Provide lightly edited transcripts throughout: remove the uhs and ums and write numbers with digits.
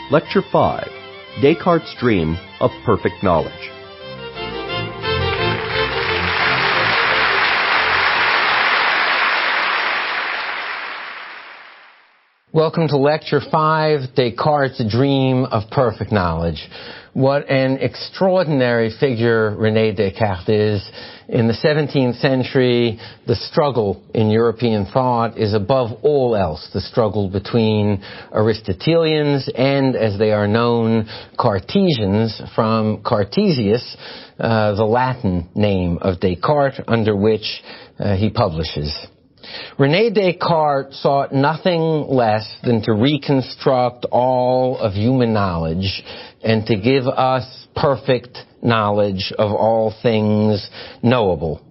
Lecture 5, Descartes' Dream of Perfect Knowledge. Welcome to Lecture 5, Descartes' Dream of Perfect Knowledge. What an extraordinary figure René Descartes is. In the 17th century, the struggle in European thought is above all else the struggle between Aristotelians and, as they are known, Cartesians, from Cartesius, the Latin name of Descartes, under which he publishes. René Descartes sought nothing less than to reconstruct all of human knowledge and to give us perfect knowledge of all things knowable.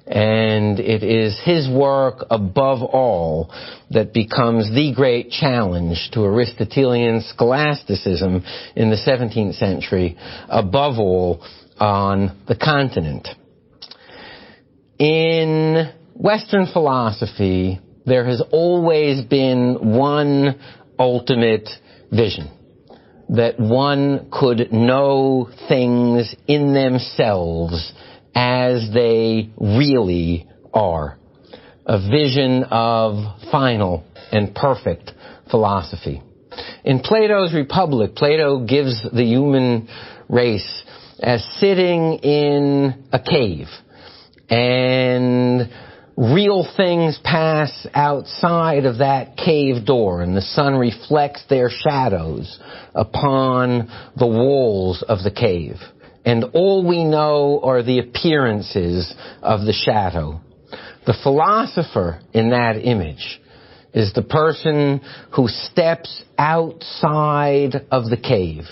And it is his work above all that becomes the great challenge to Aristotelian scholasticism in the 17th century, above all on the continent. In Western philosophy, there has always been one ultimate vision, that one could know things in themselves as they really are. A vision of final and perfect philosophy. In Plato's Republic, Plato gives the human race as sitting in a cave, and real things pass outside of that cave door, and the sun reflects their shadows upon the walls of the cave. And all we know are the appearances of the shadow. The philosopher in that image is the person who steps outside of the cave,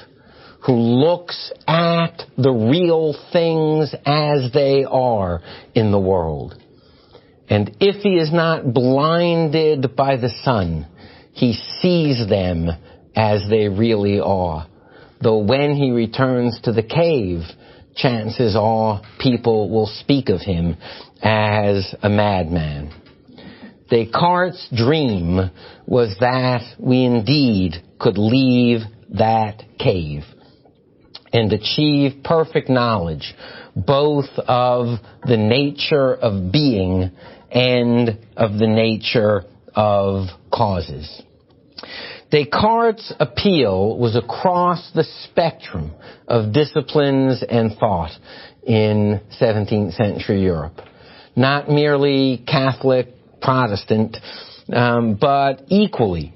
who looks at the real things as they are in the world. And if he is not blinded by the sun, he sees them as they really are. Though when he returns to the cave, chances are people will speak of him as a madman. Descartes' dream was that we indeed could leave that cave and achieve perfect knowledge, both of the nature of being and of the nature of causes. Descartes' appeal was across the spectrum of disciplines and thought in 17th century Europe. Not merely Catholic, Protestant, but equally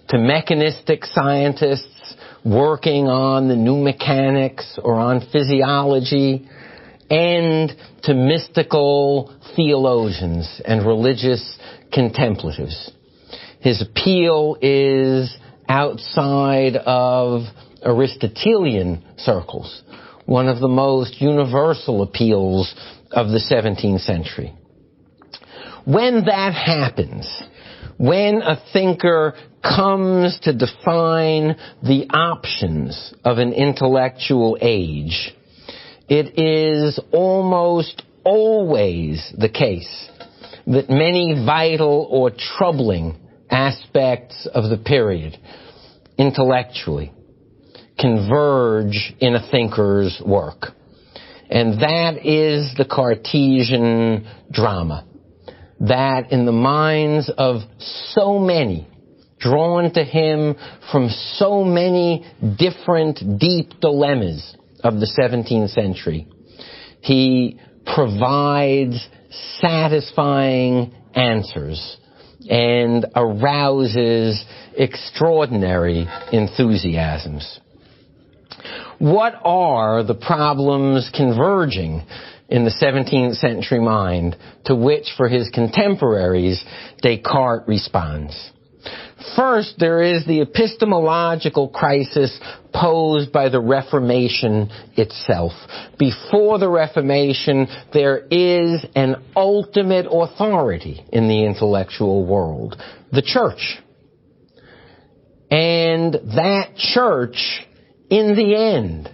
to mechanistic scientists working on the new mechanics or on physiology, and to mystical theologians and religious contemplatives. His appeal is outside of Aristotelian circles, one of the most universal appeals of the 17th century. When that happens, when a thinker comes to define the options of an intellectual age, it is almost always the case that many vital or troubling aspects of the period, intellectually, converge in a thinker's work. And that is the Cartesian drama. That in the minds of so many, drawn to him from so many different deep dilemmas of the 17th century, he provides satisfying answers and arouses extraordinary enthusiasms. What are the problems converging in the 17th century mind to which, for his contemporaries, Descartes responds? First, there is the epistemological crisis posed by the Reformation itself. Before the Reformation, there is an ultimate authority in the intellectual world, the Church. And that Church, in the end,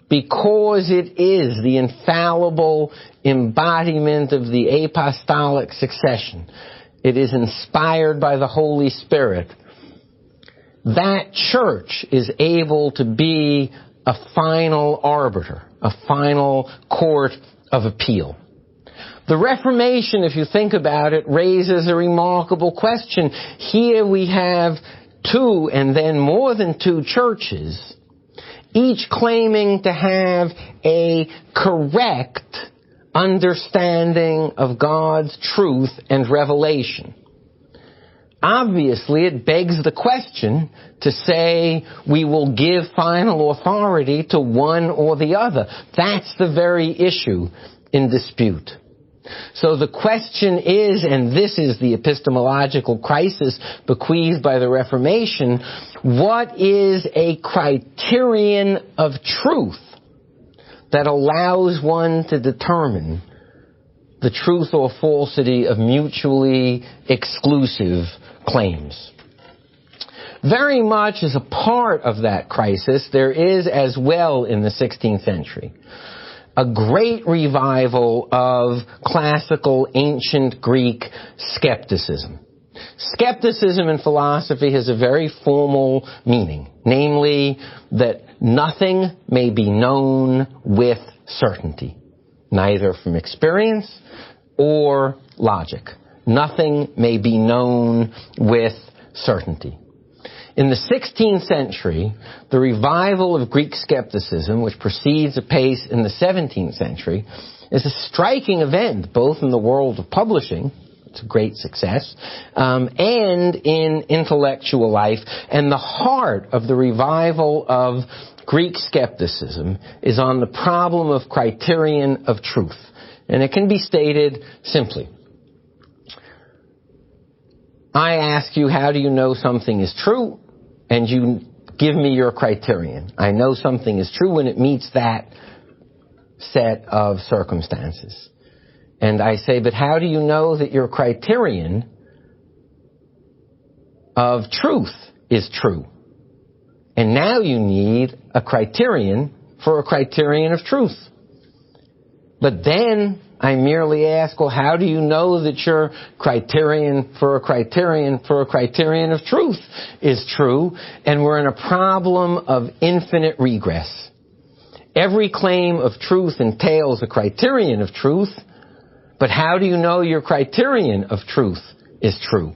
because it is the infallible embodiment of the apostolic succession, it is inspired by the Holy Spirit, that church is able to be a final arbiter, a final court of appeal. The Reformation, if you think about it, raises a remarkable question. Here we have two and then more than two churches, each claiming to have a correct understanding of God's truth and revelation. Obviously, it begs the question to say we will give final authority to one or the other. That's the very issue in dispute. So the question is, and this is the epistemological crisis bequeathed by the Reformation, what is a criterion of truth that allows one to determine the truth or falsity of mutually exclusive claims? Very much as a part of that crisis, there is as well in the 16th century a great revival of classical ancient Greek skepticism. Skepticism in philosophy has a very formal meaning, namely that nothing may be known with certainty, neither from experience or logic. Nothing may be known with certainty. In the 16th century, the revival of Greek skepticism, which proceeds apace in the 17th century, is a striking event, both in the world of publishing, it's a great success, and in intellectual life. And the heart of the revival of Greek skepticism is on the problem of criterion of truth. And it can be stated simply. I ask you, how do you know something is true? And you give me your criterion. I know something is true when it meets that set of circumstances. And I say, but how do you know that your criterion of truth is true? And now you need a criterion for a criterion of truth. But then I merely ask, well, how do you know that your criterion for a criterion of truth is true? And we're in a problem of infinite regress. Every claim of truth entails a criterion of truth, but how do you know your criterion of truth is true?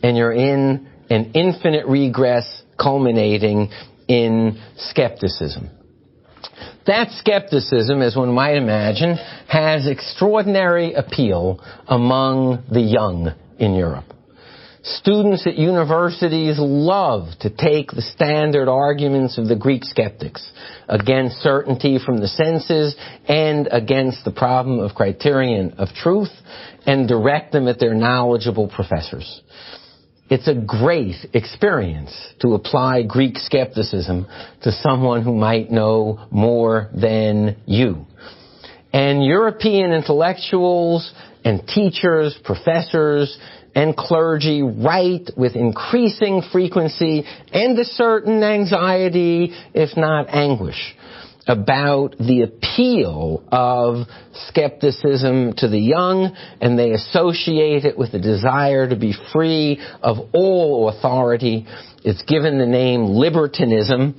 And you're in an infinite regress culminating in skepticism. That skepticism, as one might imagine, has extraordinary appeal among the young in Europe. Students at universities love to take the standard arguments of the Greek skeptics against certainty from the senses and against the problem of criterion of truth and direct them at their knowledgeable professors. It's a great experience to apply Greek skepticism to someone who might know more than you. And European intellectuals and teachers, professors, and clergy write with increasing frequency and a certain anxiety, if not anguish, about the appeal of skepticism to the young, and they associate it with the desire to be free of all authority. It's given the name libertinism,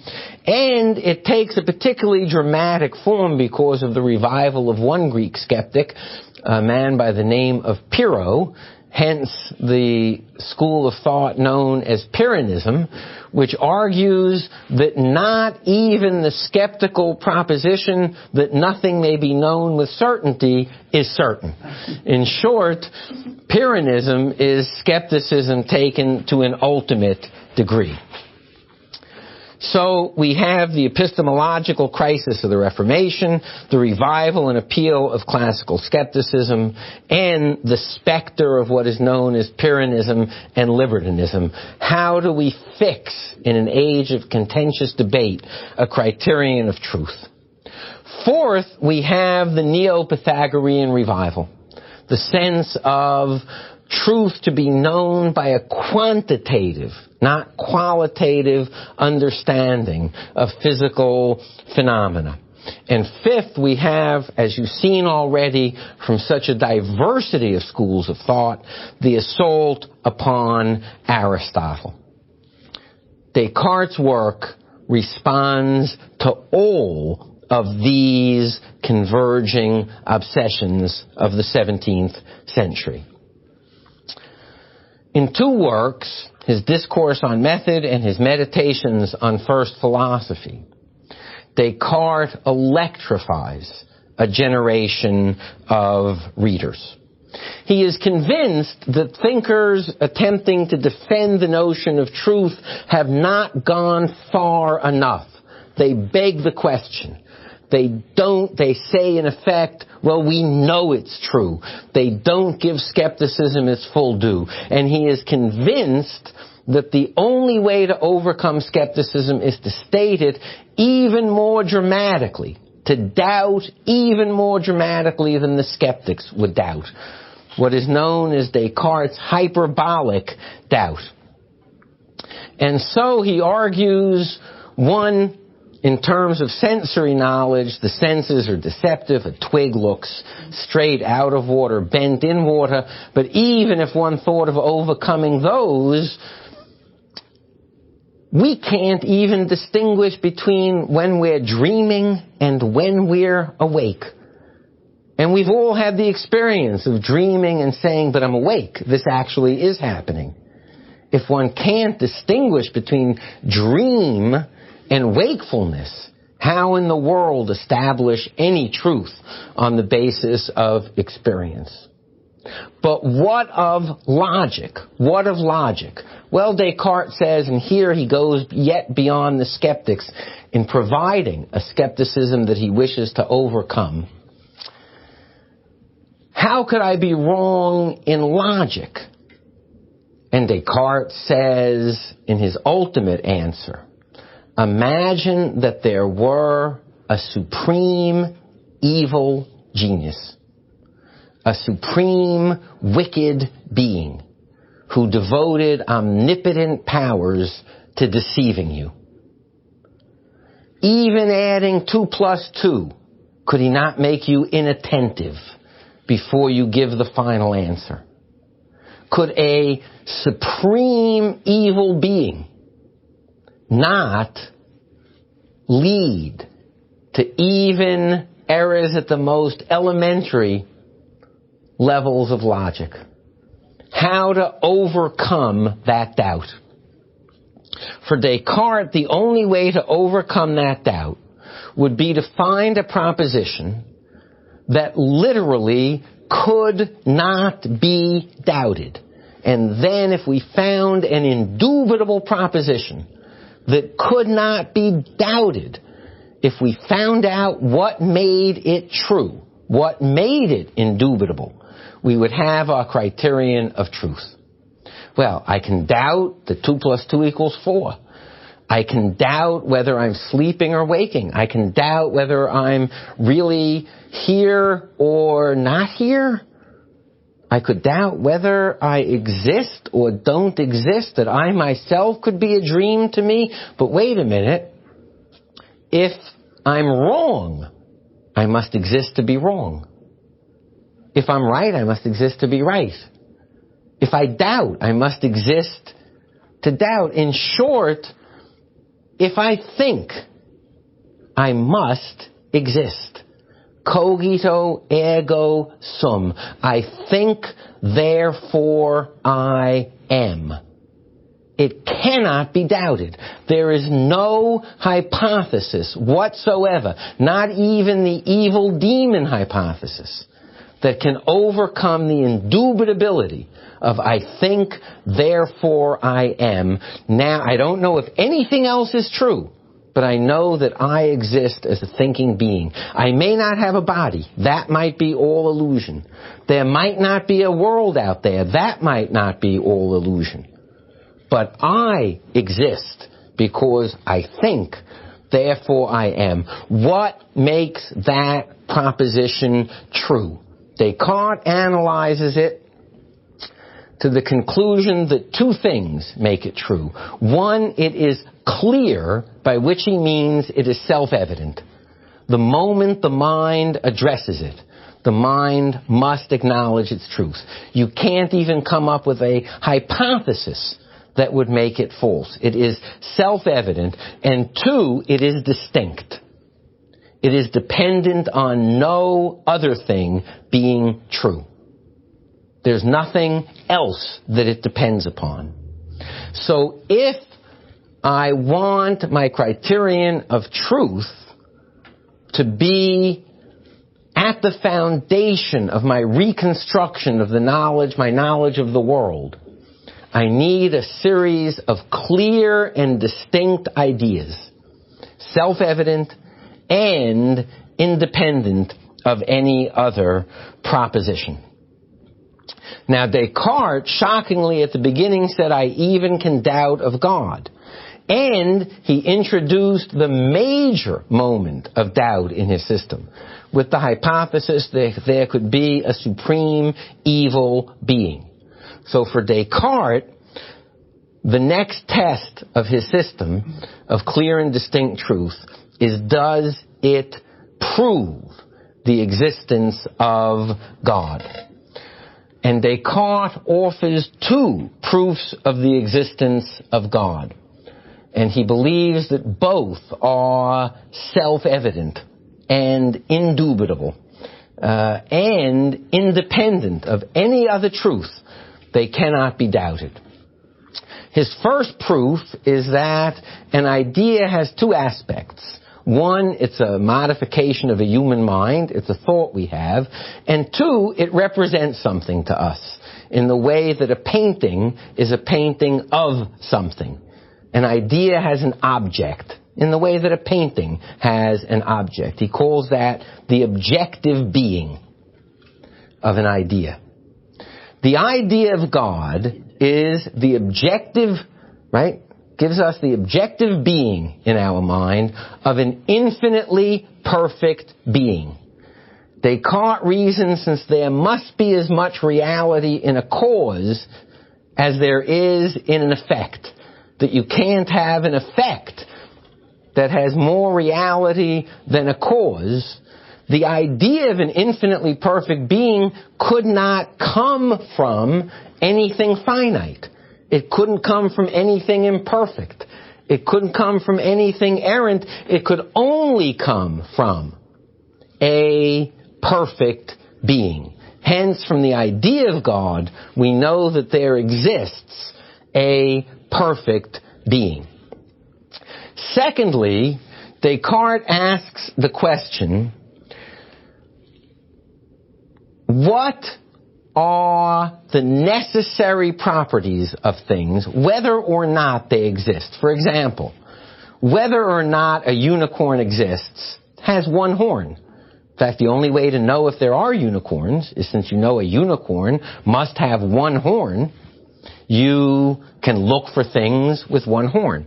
and it takes a particularly dramatic form because of the revival of one Greek skeptic, a man by the name of Pyrrho, hence the school of thought known as Pyrrhonism, which argues that not even the skeptical proposition that nothing may be known with certainty is certain. In short, Pyrrhonism is skepticism taken to an ultimate degree. So we have the epistemological crisis of the Reformation, the revival and appeal of classical skepticism, and the specter of what is known as Pyrrhonism and libertinism. How do we fix, in an age of contentious debate, a criterion of truth? Fourth, we have the Neo-Pythagorean revival, the sense of truth to be known by a quantitative, not qualitative understanding of physical phenomena. And fifth, we have, as you've seen already from such a diversity of schools of thought, the assault upon Aristotle. Descartes' work responds to all of these converging obsessions of the 17th century. In two works, his Discourse on Method and his Meditations on First Philosophy, Descartes electrifies a generation of readers. He is convinced that thinkers attempting to defend the notion of truth have not gone far enough. They beg the question. They say in effect, well, we know it's true. They don't give skepticism its full due. And he is convinced that the only way to overcome skepticism is to state it even more dramatically, to doubt even more dramatically than the skeptics would doubt. What is known as Descartes' hyperbolic doubt. And so he argues, one, in terms of sensory knowledge, the senses are deceptive. A twig looks straight out of water, bent in water. But even if one thought of overcoming those, we can't even distinguish between when we're dreaming and when we're awake. And we've all had the experience of dreaming and saying, but I'm awake. This actually is happening. If one can't distinguish between dream and wakefulness, how in the world establish any truth on the basis of experience? But what of logic? What of logic? Well, Descartes says, and here he goes yet beyond the skeptics in providing a skepticism that he wishes to overcome. How could I be wrong in logic? And Descartes says in his ultimate answer, imagine that there were a supreme evil genius, a supreme wicked being who devoted omnipotent powers to deceiving you. Even adding 2 + 2, could he not make you inattentive before you give the final answer? Could a supreme evil being not lead to even errors at the most elementary levels of logic? How to overcome that doubt? For Descartes, the only way to overcome that doubt would be to find a proposition that literally could not be doubted. And then if we found an indubitable proposition that could not be doubted, if we found out what made it true, what made it indubitable, we would have our criterion of truth. Well, I can doubt that 2 + 2 = 4. I can doubt whether I'm sleeping or waking. I can doubt whether I'm really here or not here. I could doubt whether I exist or don't exist, that I myself could be a dream to me. But wait a minute. If I'm wrong, I must exist to be wrong. If I'm right, I must exist to be right. If I doubt, I must exist to doubt. In short, if I think, I must exist. Cogito ergo sum. I think, therefore I am. It cannot be doubted. There is no hypothesis whatsoever, not even the evil demon hypothesis, that can overcome the indubitability of I think, therefore I am. Now, I don't know if anything else is true, but I know that I exist as a thinking being. I may not have a body. That might be all illusion. There might not be a world out there. That might not be all illusion. But I exist because I think, therefore I am. What makes that proposition true? Descartes analyzes it to the conclusion that 2 things make it true. One, it is clear, by which he means it is self-evident. The moment the mind addresses it, the mind must acknowledge its truth. You can't even come up with a hypothesis that would make it false. It is self-evident, and two, it is distinct. It is dependent on no other thing being true. There's nothing else that it depends upon. So if I want my criterion of truth to be at the foundation of my reconstruction of the knowledge, my knowledge of the world, I need a series of clear and distinct ideas, self-evident and independent of any other proposition. Now, Descartes, shockingly at the beginning, said, I even can doubt of God. And he introduced the major moment of doubt in his system with the hypothesis that there could be a supreme evil being. So for Descartes, the next test of his system of clear and distinct truth is, does it prove the existence of God? And Descartes offers two proofs of the existence of God. And he believes that both are self-evident and indubitable and independent of any other truth. They cannot be doubted. His first proof is that an idea has two aspects. One, it's a modification of a human mind. It's a thought we have. And two, it represents something to us in the way that a painting is a painting of something. An idea has an object in the way that a painting has an object. He calls that the objective being of an idea. The idea of God is the objective, right? Gives us the objective being in our mind of an infinitely perfect being. Descartes reasons, since there must be as much reality in a cause as there is in an effect, that you can't have an effect that has more reality than a cause, the idea of an infinitely perfect being could not come from anything finite. It couldn't come from anything imperfect. It couldn't come from anything errant. It could only come from a perfect being. Hence, from the idea of God, we know that there exists a perfect being. Secondly, Descartes asks the question, what are the necessary properties of things, whether or not they exist? For example, whether or not a unicorn exists has one horn. In fact, the only way to know if there are unicorns is, since you know a unicorn must have one horn, you can look for things with one horn.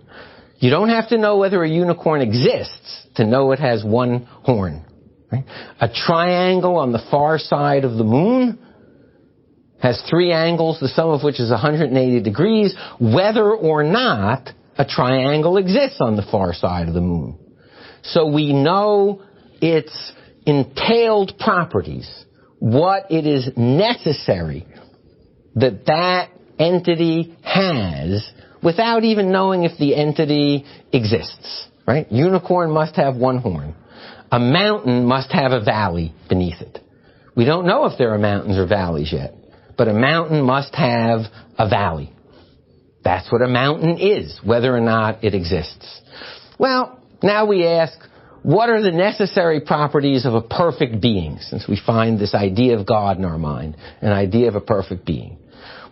You don't have to know whether a unicorn exists to know it has one horn. Right? A triangle on the far side of the moon has three angles, the sum of which is 180 degrees, whether or not a triangle exists on the far side of the moon. So we know its entailed properties, what it is necessary that that entity has, without even knowing if the entity exists, right? Unicorn must have one horn. A mountain must have a valley beneath it. We don't know if there are mountains or valleys yet, but a mountain must have a valley. That's what a mountain is, whether or not it exists. Well, now we ask, what are the necessary properties of a perfect being, since we find this idea of God in our mind, an idea of a perfect being?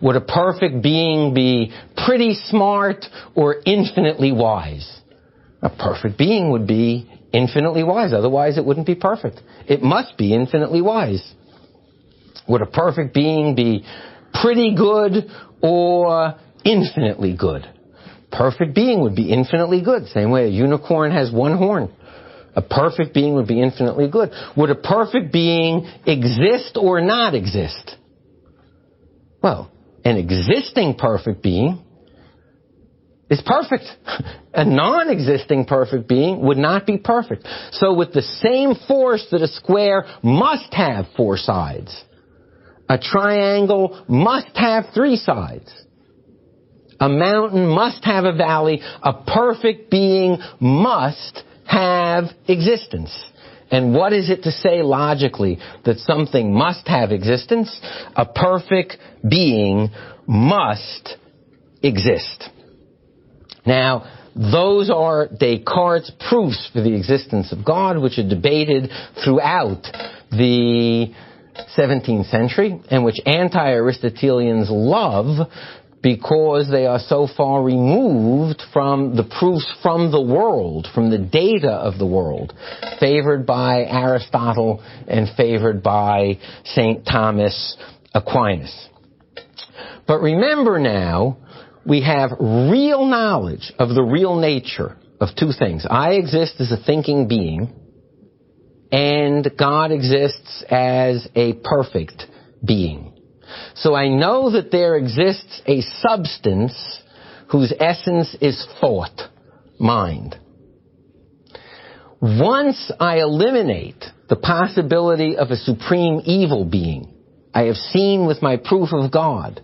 Would a perfect being be pretty smart or infinitely wise? A perfect being would be infinitely wise, otherwise it wouldn't be perfect. It must be infinitely wise. Would a perfect being be pretty good or infinitely good? Perfect being would be infinitely good, same way a unicorn has one horn. A perfect being would be infinitely good. Would a perfect being exist or not exist? Well, an existing perfect being is perfect. A non-existing perfect being would not be perfect. So with the same force that a square must have four sides, a triangle must have three sides. A mountain must have a valley. A perfect being must have existence. And what is it to say logically that something must have existence? A perfect being must exist. Now, those are Descartes' proofs for the existence of God, which are debated throughout the 17th century, and which anti-Aristotelians love because they are so far removed from the proofs from the world, from the data of the world, favored by Aristotle and favored by St. Thomas Aquinas. But remember now, we have real knowledge of the real nature of two things. I exist as a thinking being, and God exists as a perfect being. So I know that there exists a substance whose essence is thought, mind. Once I eliminate the possibility of a supreme evil being, I have seen with my proof of God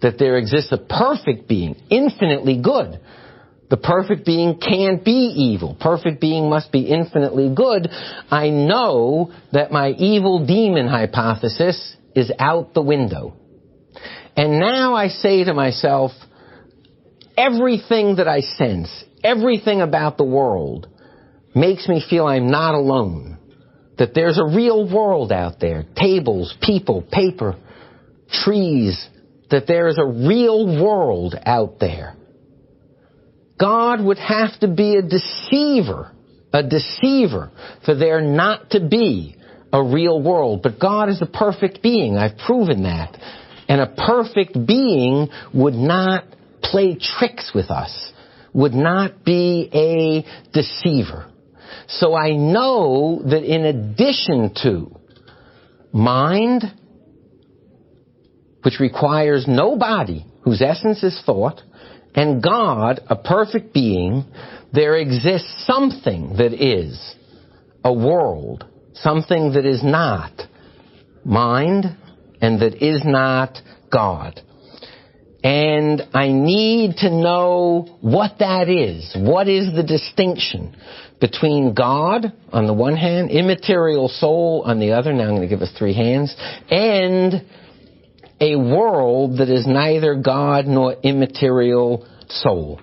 that there exists a perfect being, infinitely good. The perfect being can't be evil. Perfect being must be infinitely good. I know that my evil demon hypothesis is out the window. And now I say to myself, everything that I sense, everything about the world makes me feel I'm not alone. That there's a real world out there. Tables, people, paper, trees. That there is a real world out there. God would have to be a deceiver for there not to be a real world. But God is a perfect being. I've proven that. And a perfect being would not play tricks with us, would not be a deceiver. So I know that in addition to mind, which requires no body, whose essence is thought, and God, a perfect being, there exists something that is a world, something that is not mind and that is not God. And I need to know what that is. What is the distinction between God, on the one hand, immaterial soul on the other, now I'm going to give us three hands, and a world that is neither God nor immaterial soul.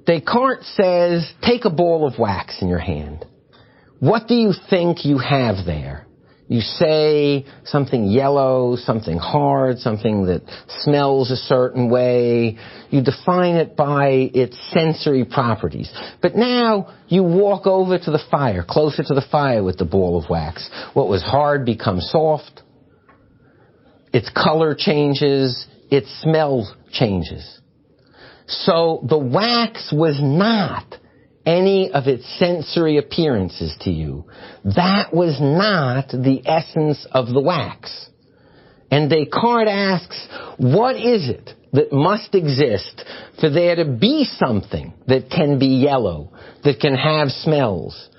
Descartes says, take a ball of wax in your hand. What do you think you have there? You say something yellow, something hard, something that smells a certain way. You define it by its sensory properties. But now you walk over to the fire, closer to the fire with the ball of wax. What was hard becomes soft. Its color changes. Its smell changes. So the wax was not any of its sensory appearances to you. That was not the essence of the wax. And Descartes asks, what is it that must exist for there to be something that can be yellow, that can have smells,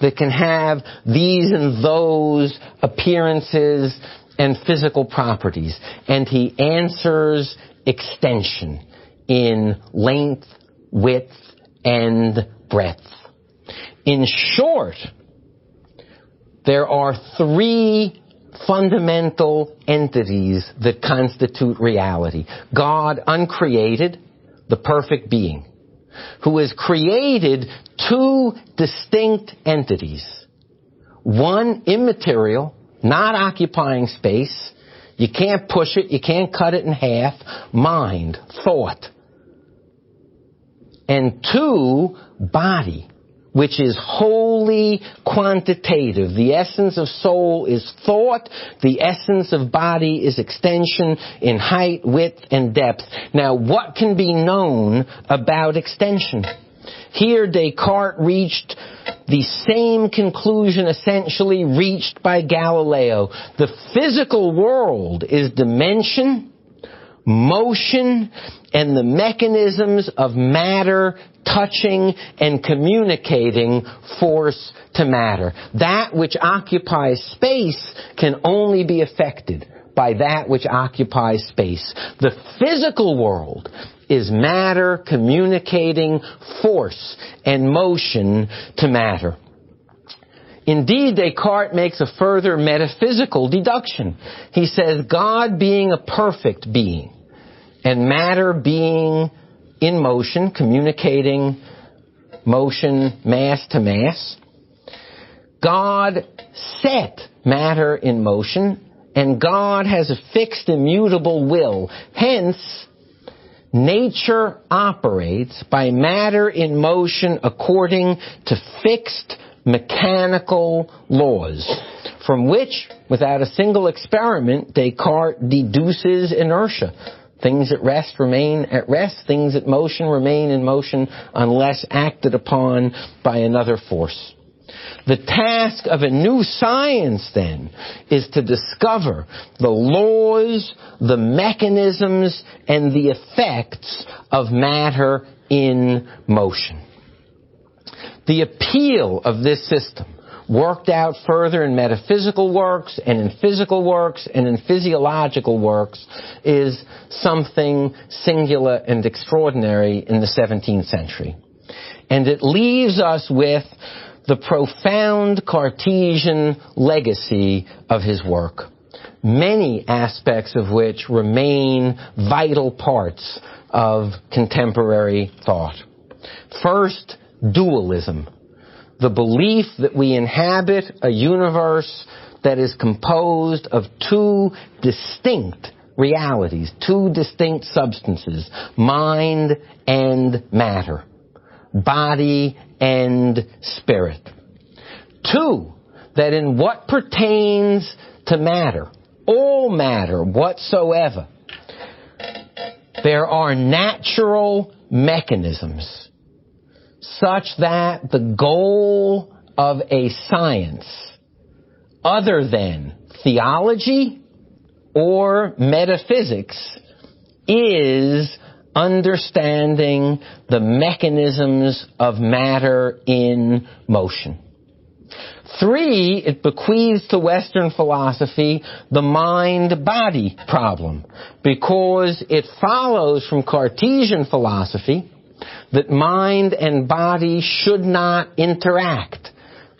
that can have these and those appearances and physical properties? And he answers extension in length, width, and breadth. In short, there are three fundamental entities that constitute reality. God, uncreated, the perfect being, who has created two distinct entities. One, immaterial, not occupying space. You can't push it, you can't cut it in half. Mind, thought. And two, body, which is wholly quantitative. The essence of soul is thought. The essence of body is extension in height, width, and depth. Now, what can be known about extension? Here, Descartes reached the same conclusion essentially reached by Galileo. The physical world is dimension, motion, and the mechanisms of matter, touching and communicating force to matter. That which occupies space can only be affected by that which occupies space. The physical world is matter communicating force and motion to matter. Indeed, Descartes makes a further metaphysical deduction. He says, God being a perfect being, and matter being in motion, communicating motion, mass to mass, God set matter in motion, and God has a fixed, immutable will. Hence, nature operates by matter in motion according to fixed mechanical laws, from which, without a single experiment, Descartes deduces inertia. Things at rest remain at rest, things at motion remain in motion unless acted upon by another force. The task of a new science, then, is to discover the laws, the mechanisms, and the effects of matter in motion. The appeal of this system, worked out further in metaphysical works and in physical works and in physiological works, is something singular and extraordinary in the 17th century. And it leaves us with the profound Cartesian legacy of his work, many aspects of which remain vital parts of contemporary thought. First, dualism, the belief that we inhabit a universe that is composed of two distinct realities, two distinct substances, mind and matter, body and spirit. Two, that in what pertains to matter, all matter whatsoever, there are natural mechanisms such that the goal of a science other than theology or metaphysics is understanding the mechanisms of matter in motion. Three, it bequeaths to Western philosophy the mind-body problem, because it follows from Cartesian philosophy that mind and body should not interact,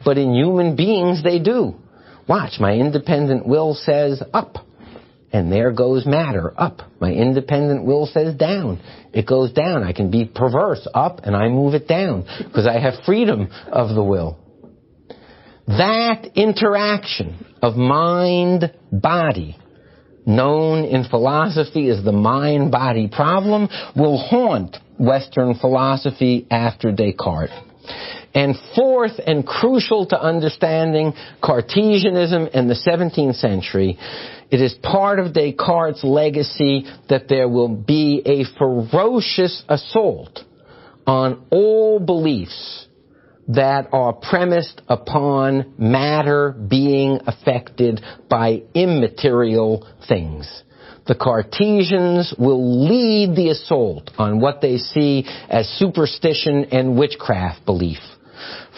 but in human beings they do. Watch, my independent will says up, and there goes matter, up. My independent will says down, it goes down. I can be perverse, up, and I move it down, because I have freedom of the will. That interaction of mind-body, known in philosophy as the mind-body problem, will haunt Western philosophy after Descartes. And fourth, and crucial to understanding Cartesianism in the 17th century, it is part of Descartes' legacy that there will be a ferocious assault on all beliefs that are premised upon matter being affected by immaterial things. The Cartesians will lead the assault on what they see as superstition and witchcraft belief.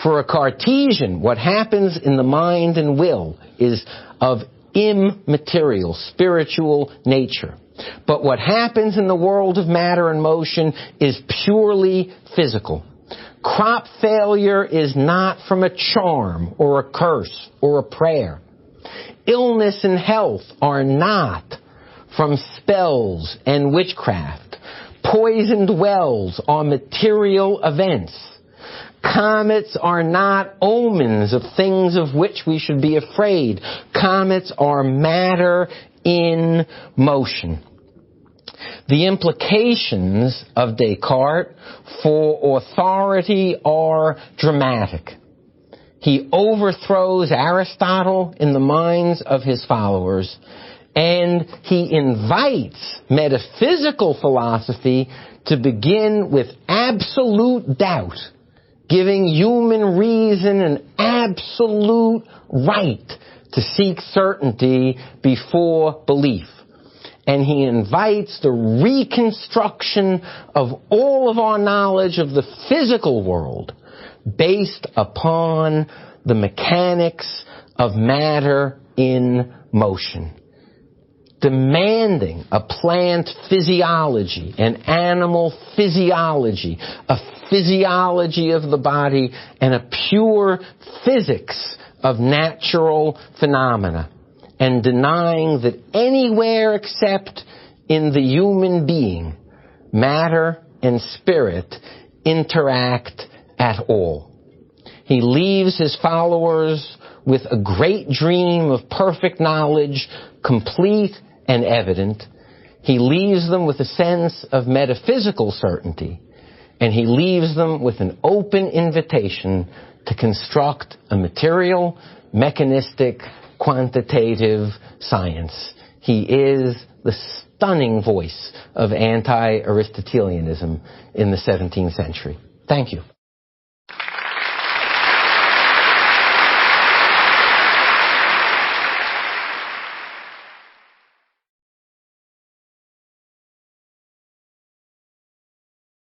For a Cartesian, what happens in the mind and will is of immaterial, spiritual nature. But what happens in the world of matter and motion is purely physical. Crop failure is not from a charm or a curse or a prayer. Illness and health are not from spells and witchcraft. Poisoned wells are material events. Comets are not omens of things of which we should be afraid. Comets are matter in motion. The implications of Descartes for authority are dramatic. He overthrows Aristotle in the minds of his followers, and he invites metaphysical philosophy to begin with absolute doubt, giving human reason an absolute right to seek certainty before belief. and he invites the reconstruction of all of our knowledge of the physical world based upon the mechanics of matter in motion, demanding a plant physiology, an animal physiology, a physiology of the body, and a pure physics of natural phenomena, and denying that anywhere except in the human being, matter and spirit interact at all. He leaves his followers with a great dream of perfect knowledge, complete and evident. He leaves them with a sense of metaphysical certainty, and he leaves them with an open invitation to construct a material, mechanistic, quantitative science. He is the stunning voice of anti-Aristotelianism in the 17th century. Thank you.